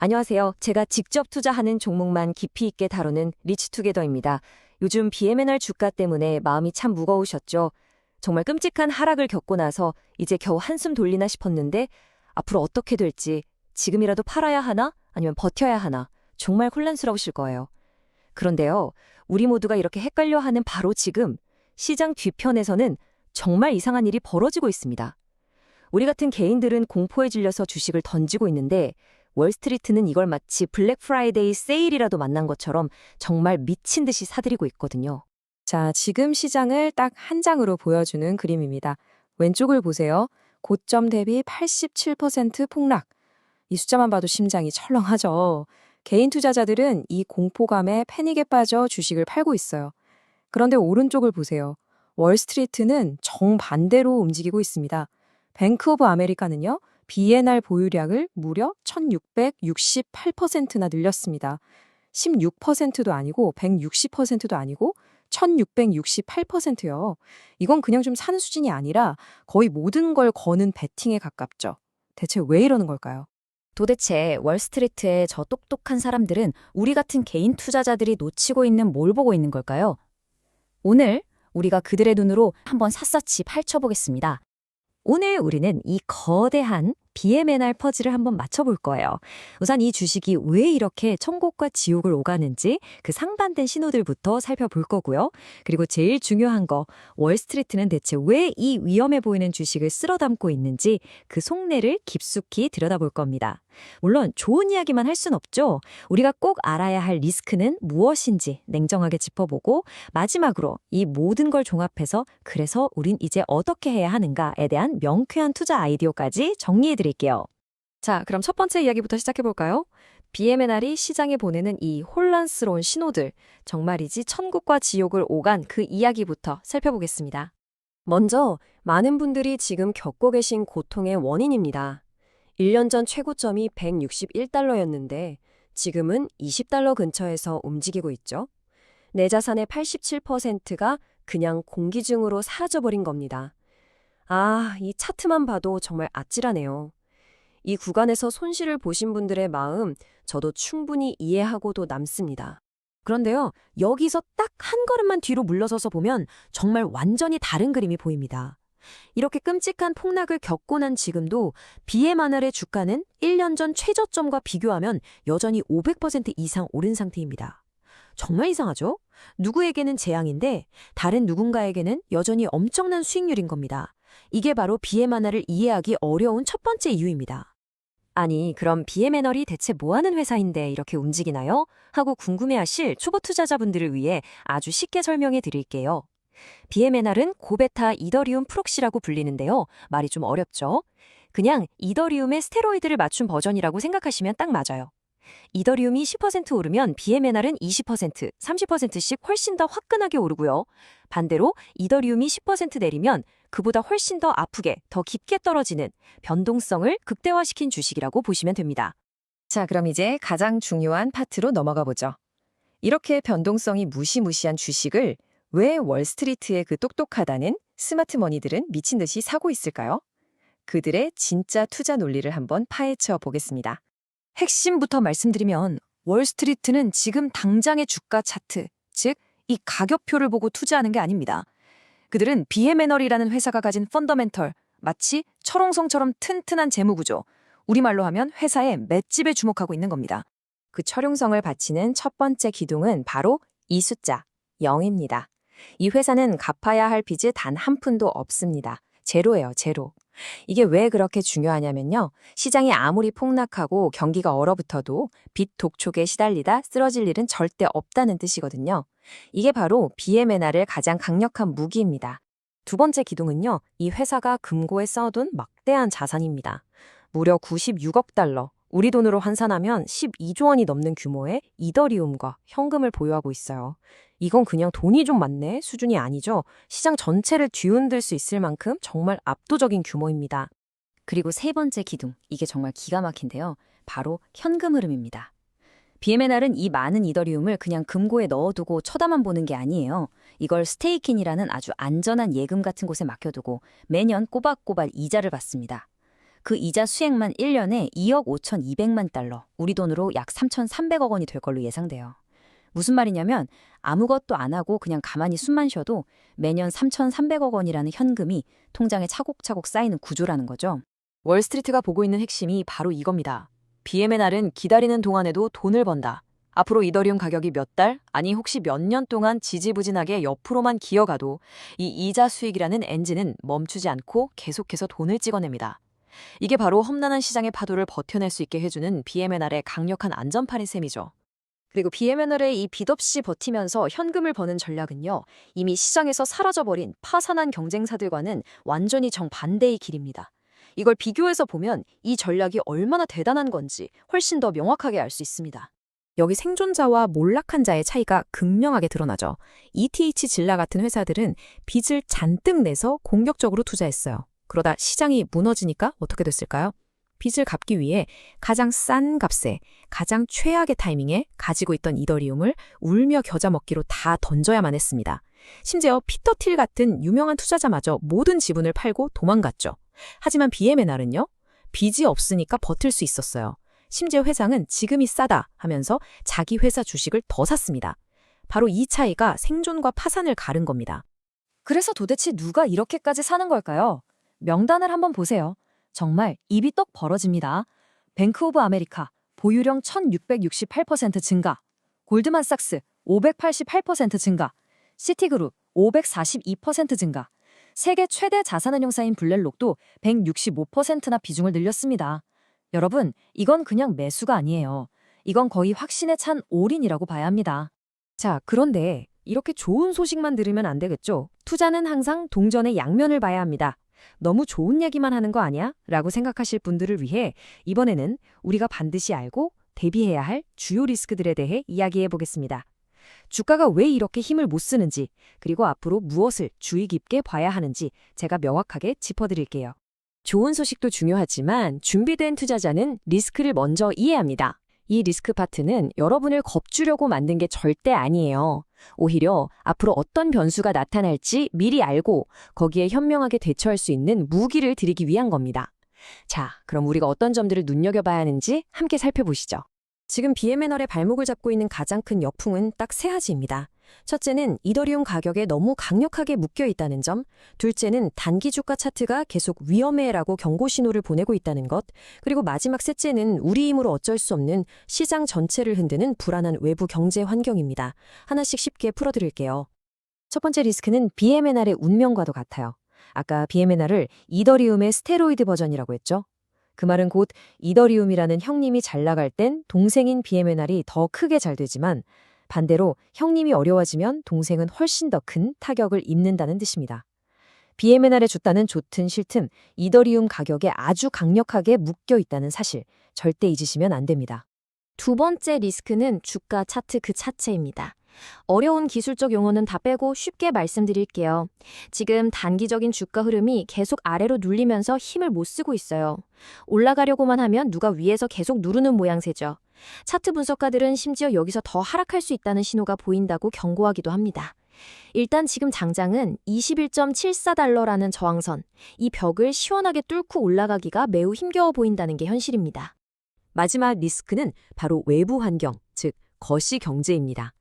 안녕하세요. 제가 직접 투자하는 종목만 깊이 있게 다루는 리치투게더입니다. 요즘 BMNR 주가 때문에 마음이 참 무거우셨죠? 정말 끔찍한 하락을 겪고 나서 이제 겨우 한숨 돌리나 싶었는데 앞으로 어떻게 될지 지금이라도 팔아야 하나? 아니면 버텨야 하나? 정말 혼란스러우실 거예요. 그런데요, 우리 모두가 이렇게 헷갈려하는 바로 지금 시장 뒤편에서는 정말 이상한 일이 벌어지고 있습니다. 우리 같은 개인들은 공포에 질려서 주식을 던지고 있는데 월스트리트는 이걸 마치 블랙 프라이데이 세일이라도 만난 것처럼 정말 미친 듯이 사들이고 있거든요. 자, 지금 시장을 딱 한 장으로 보여주는 그림입니다. 왼쪽을 보세요. 고점 대비 87% 폭락. 이 숫자만 봐도 심장이 철렁하죠. 개인 투자자들은 이 공포감에 패닉에 빠져 주식을 팔고 있어요. 그런데 오른쪽을 보세요. 월스트리트는 정반대로 움직이고 있습니다. 뱅크 오브 아메리카는요, BNR 보유량을 무려 1668%나 늘렸습니다. 16%도 아니고 160%도 아니고 1668%요. 이건 그냥 좀 사는 수준이 아니라 거의 모든 걸 거는 베팅에 가깝죠. 대체 왜 이러는 걸까요? 도대체 월스트리트의 저 똑똑한 사람들은 우리 같은 개인 투자자들이 놓치고 있는 뭘 보고 있는 걸까요? 오늘 우리가 그들의 눈으로 한번 샅샅이 파헤쳐보겠습니다. 오늘 우리는 이 거대한 BMNR 퍼즐을 한번 맞춰볼 거예요. 우선 이 주식이 왜 이렇게 천국과 지옥을 오가는지 그 상반된 신호들부터 살펴볼 거고요. 그리고 제일 중요한 거, 월스트리트는 대체 왜 이 위험해 보이는 주식을 쓸어 담고 있는지 그 속내를 깊숙이 들여다볼 겁니다. 물론 좋은 이야기만 할 순 없죠. 우리가 꼭 알아야 할 리스크는 무엇인지 냉정하게 짚어보고 마지막으로 이 모든 걸 종합해서 그래서 우린 이제 어떻게 해야 하는가에 대한 명쾌한 투자 아이디어까지 정리해드릴게요. 자, 그럼 첫 번째 이야기부터 시작해볼까요? BMNR이 시장에 보내는 이 혼란스러운 신호들, 정말이지 천국과 지옥을 오간 그 이야기부터 살펴보겠습니다. 먼저 많은 분들이 지금 겪고 계신 고통의 원인입니다. 1년 전 최고점이 161달러였는데 지금은 20달러 근처에서 움직이고 있죠. 내 자산의 87%가 그냥 공기중으로 사라져버린 겁니다. 아, 이 차트만 봐도 정말 아찔하네요. 이 구간에서 손실을 보신 분들의 마음 저도 충분히 이해하고도 남습니다. 그런데요, 여기서 딱 한 걸음만 뒤로 물러서서 보면 정말 완전히 다른 그림이 보입니다. 이렇게 끔찍한 폭락을 겪고 난 지금도 BMNR의 주가는 1년 전 최저점과 비교하면 여전히 500% 이상 오른 상태입니다. 정말 이상하죠? 누구에게는 재앙인데 다른 누군가에게는 여전히 엄청난 수익률인 겁니다. 이게 바로 BMNR을 이해하기 어려운 첫 번째 이유입니다. 아니, 그럼 BMNR이 대체 뭐하는 회사인데 이렇게 움직이나요? 하고 궁금해하실 초보 투자자분들을 위해 아주 쉽게 설명해 드릴게요. BMNR은 고베타 이더리움 프록시라고 불리는데요. 말이 좀 어렵죠? 그냥 이더리움의 스테로이드를 맞춘 버전이라고 생각하시면 딱 맞아요. 이더리움이 10% 오르면 BMNR은 20%, 30%씩 훨씬 더 화끈하게 오르고요. 반대로 이더리움이 10% 내리면 그보다 훨씬 더 아프게, 더 깊게 떨어지는 변동성을 극대화시킨 주식이라고 보시면 됩니다. 자, 그럼 이제 가장 중요한 파트로 넘어가 보죠. 이렇게 변동성이 무시무시한 주식을 왜 월스트리트의 그 똑똑하다는 스마트 머니들은 미친 듯이 사고 있을까요? 그들의 진짜 투자 논리를 한번 파헤쳐 보겠습니다. 핵심부터 말씀드리면 월스트리트는 지금 당장의 주가 차트, 즉 이 가격표를 보고 투자하는 게 아닙니다. 그들은 BMNR이라는 회사가 가진 펀더멘털, 마치 철옹성처럼 튼튼한 재무구조, 우리말로 하면 회사의 맷집에 주목하고 있는 겁니다. 그 철용성을 바치는 첫 번째 기둥은 바로 이 숫자, 0입니다. 이 회사는 갚아야 할 빚이 단 한 푼도 없습니다. 제로예요, 제로. 이게 왜 그렇게 중요하냐면요. 시장이 아무리 폭락하고 경기가 얼어붙어도 빚 독촉에 시달리다 쓰러질 일은 절대 없다는 뜻이거든요. 이게 바로 BMNR의 가장 강력한 무기입니다. 두 번째 기둥은요. 이 회사가 금고에 쌓아둔 막대한 자산입니다. 무려 96억 달러, 우리 돈으로 환산하면 12조 원이 넘는 규모의 이더리움과 현금을 보유하고 있어요. 이건 그냥 돈이 좀 많네 수준이 아니죠. 시장 전체를 뒤흔들 수 있을 만큼 정말 압도적인 규모입니다. 그리고 세 번째 기둥, 이게 정말 기가 막힌데요. 바로 현금 흐름입니다. BMNR은 이 많은 이더리움을 그냥 금고에 넣어두고 쳐다만 보는 게 아니에요. 이걸 스테이킹이라는 아주 안전한 예금 같은 곳에 맡겨두고 매년 꼬박꼬박 이자를 받습니다. 그 이자 수익만 1년에 2억 5,200만 달러, 우리 돈으로 약 3,300억 원이 될 걸로 예상돼요. 무슨 말이냐면 아무것도 안 하고 그냥 가만히 숨만 쉬어도 매년 3,300억 원이라는 현금이 통장에 차곡차곡 쌓이는 구조라는 거죠. 월스트리트가 보고 있는 핵심이 바로 이겁니다. BMNR은 기다리는 동안에도 돈을 번다. 앞으로 이더리움 가격이 몇 달, 아니 혹시 몇 년 동안 지지부진하게 옆으로만 기어가도 이 이자 수익이라는 엔진은 멈추지 않고 계속해서 돈을 찍어냅니다. 이게 바로 험난한 시장의 파도를 버텨낼 수 있게 해주는 BMNR의 강력한 안전판인 셈이죠. 그리고 BMNR의 이 빚없이 버티면서 현금을 버는 전략은요, 이미 시장에서 사라져버린 파산한 경쟁사들과는 완전히 정반대의 길입니다. 이걸 비교해서 보면 이 전략이 얼마나 대단한 건지 훨씬 더 명확하게 알 수 있습니다. 여기 생존자와 몰락한 자의 차이가 극명하게 드러나죠. ETH 질라 같은 회사들은 빚을 잔뜩 내서 공격적으로 투자했어요. 그러다 시장이 무너지니까 어떻게 됐을까요? 빚을 갚기 위해 가장 싼 값에 가장 최악의 타이밍에 가지고 있던 이더리움을 울며 겨자 먹기로 다 던져야만 했습니다. 심지어 피터 틸 같은 유명한 투자자마저 모든 지분을 팔고 도망갔죠. 하지만 BMNR은요? 빚이 없으니까 버틸 수 있었어요. 심지어 회장은 지금이 싸다 하면서 자기 회사 주식을 더 샀습니다. 바로 이 차이가 생존과 파산을 가른 겁니다. 그래서 도대체 누가 이렇게까지 사는 걸까요? 명단을 한번 보세요. 정말 입이 떡 벌어집니다. 뱅크 오브 아메리카 보유령 1668% 증가, 골드만삭스 588% 증가, 시티그룹 542% 증가, 세계 최대 자산운용사인 블랙록도 165%나 비중을 늘렸습니다. 여러분, 이건 그냥 매수가 아니에요. 이건 거의 확신에 찬 올인이라고 봐야 합니다. 자, 그런데 이렇게 좋은 소식만 들으면 안 되겠죠? 투자는 항상 동전의 양면을 봐야 합니다. 너무 좋은 얘기만 하는 거 아니야? 라고 생각하실 분들을 위해 이번에는 우리가 반드시 알고 대비해야 할 주요 리스크들에 대해 이야기해 보겠습니다. 주가가 왜 이렇게 힘을 못 쓰는지, 그리고 앞으로 무엇을 주의 깊게 봐야 하는지 제가 명확하게 짚어드릴게요. 좋은 소식도 중요하지만 준비된 투자자는 리스크를 먼저 이해합니다. 이 리스크 파트는 여러분을 겁주려고 만든 게 절대 아니에요. 오히려 앞으로 어떤 변수가 나타날지 미리 알고 거기에 현명하게 대처할 수 있는 무기를 드리기 위한 겁니다. 자, 그럼 우리가 어떤 점들을 눈여겨봐야 하는지 함께 살펴보시죠. 지금 BMNR의 발목을 잡고 있는 가장 큰 역풍은 딱 세 가지입니다. 첫째는 이더리움 가격에 너무 강력하게 묶여 있다는 점, 둘째는 단기 주가 차트가 계속 위험해라고 경고 신호를 보내고 있다는 것, 그리고 마지막 셋째는 우리 힘으로 어쩔 수 없는 시장 전체를 흔드는 불안한 외부 경제 환경입니다. 하나씩 쉽게 풀어드릴게요. 첫 번째 리스크는 BMNR의 운명과도 같아요. 아까 BMNR을 이더리움의 스테로이드 버전이라고 했죠? 그 말은 곧 이더리움이라는 형님이 잘 나갈 땐 동생인 BMNR이 더 크게 잘 되지만 반대로 형님이 어려워지면 동생은 훨씬 더 큰 타격을 입는다는 뜻입니다. BMNR의 주가는 좋든 싫든 이더리움 가격에 아주 강력하게 묶여 있다는 사실 절대 잊으시면 안 됩니다. 두 번째 리스크는 주가 차트 그 자체입니다. 어려운 기술적 용어는 다 빼고 쉽게 말씀드릴게요. 지금 단기적인 주가 흐름이 계속 아래로 눌리면서 힘을 못 쓰고 있어요. 올라가려고만 하면 누가 위에서 계속 누르는 모양새죠. 차트 분석가들은 심지어 여기서 더 하락할 수 있다는 신호가 보인다고 경고하기도 합니다. 일단 지금 장장은 21.74달러라는 저항선, 이 벽을 시원하게 뚫고 올라가기가 매우 힘겨워 보인다는 게 현실입니다. 마지막 리스크는 바로 외부 환경, 즉 거시 경제입니다.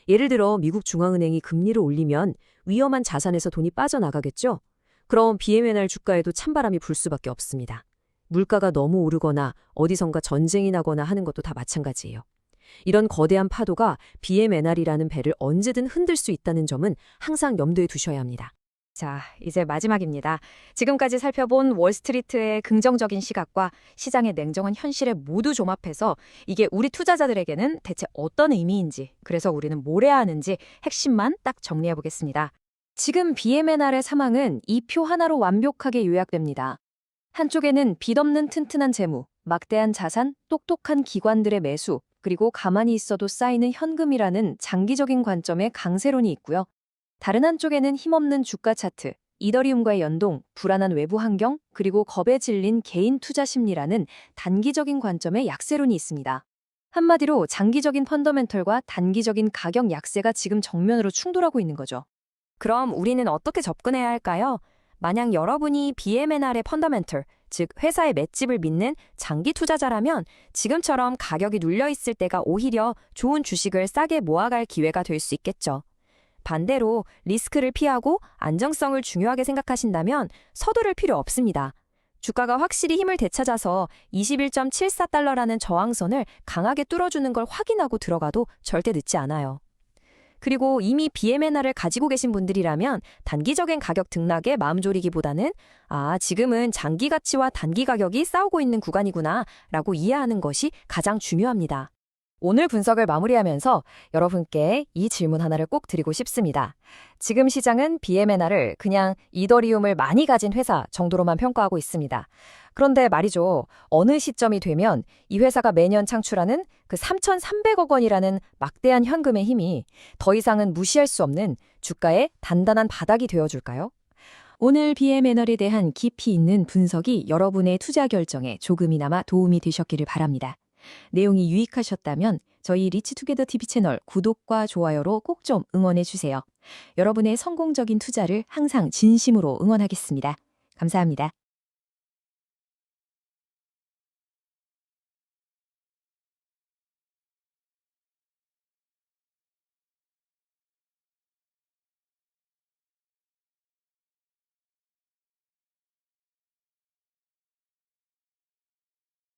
예를 들어 미국 중앙은행이 금리를 올리면 위험한 자산에서 돈이 빠져나가겠죠? 그럼 BMNR 주가에도 찬바람이 불 수밖에 없습니다. 물가가 너무 오르거나 어디선가 전쟁이 나거나 하는 것도 다 마찬가지예요. 이런 거대한 파도가 BMNR이라는 배를 언제든 흔들 수 있다는 점은 항상 염두에 두셔야 합니다. 자, 이제 마지막입니다. 지금까지 살펴본 월스트리트의 긍정적인 시각과 시장의 냉정한 현실을 모두 종합해서 이게 우리 투자자들에게는 대체 어떤 의미인지, 그래서 우리는 뭘 해야 하는지 핵심만 딱 정리해 보겠습니다. 지금 BMNR의 상황은 이 표 하나로 완벽하게 요약됩니다. 한쪽에는 빚 없는 튼튼한 재무, 막대한 자산, 똑똑한 기관들의 매수, 그리고 가만히 있어도 쌓이는 현금이라는 장기적인 관점의 강세론이 있고요. 다른 한쪽에는 힘없는 주가 차트, 이더리움과의 연동, 불안한 외부 환경, 그리고 겁에 질린 개인 투자 심리라는 단기적인 관점의 약세론이 있습니다. 한마디로 장기적인 펀더멘털과 단기적인 가격 약세가 지금 정면으로 충돌하고 있는 거죠. 그럼 우리는 어떻게 접근해야 할까요? 만약 여러분이 BMNR의 펀더멘털, 즉 회사의 맷집을 믿는 장기 투자자라면 지금처럼 가격이 눌려 있을 때가 오히려 좋은 주식을 싸게 모아갈 기회가 될 수 있겠죠. 반대로 리스크를 피하고 안정성을 중요하게 생각하신다면 서두를 필요 없습니다. 주가가 확실히 힘을 되찾아서 21.74달러라는 저항선을 강하게 뚫어주는 걸 확인하고 들어가도 절대 늦지 않아요. 그리고 이미 BMNR을 가지고 계신 분들이라면 단기적인 가격 등락에 마음 졸이기보다는 지금은 장기 가치와 단기 가격이 싸우고 있는 구간이구나 라고 이해하는 것이 가장 중요합니다. 오늘 분석을 마무리하면서 여러분께 이 질문 하나를 꼭 드리고 싶습니다. 지금 시장은 BMNR을 그냥 이더리움을 많이 가진 회사 정도로만 평가하고 있습니다. 그런데 말이죠. 어느 시점이 되면 이 회사가 매년 창출하는 그 3,300억 원이라는 막대한 현금의 힘이 더 이상은 무시할 수 없는 주가의 단단한 바닥이 되어줄까요? 오늘 BMNR에 대한 깊이 있는 분석이 여러분의 투자 결정에 조금이나마 도움이 되셨기를 바랍니다. 내용이 유익하셨다면 저희 리치투게더 TV 채널 구독과 좋아요로 꼭 좀 응원해 주세요. 여러분의 성공적인 투자를 항상 진심으로 응원하겠습니다. 감사합니다.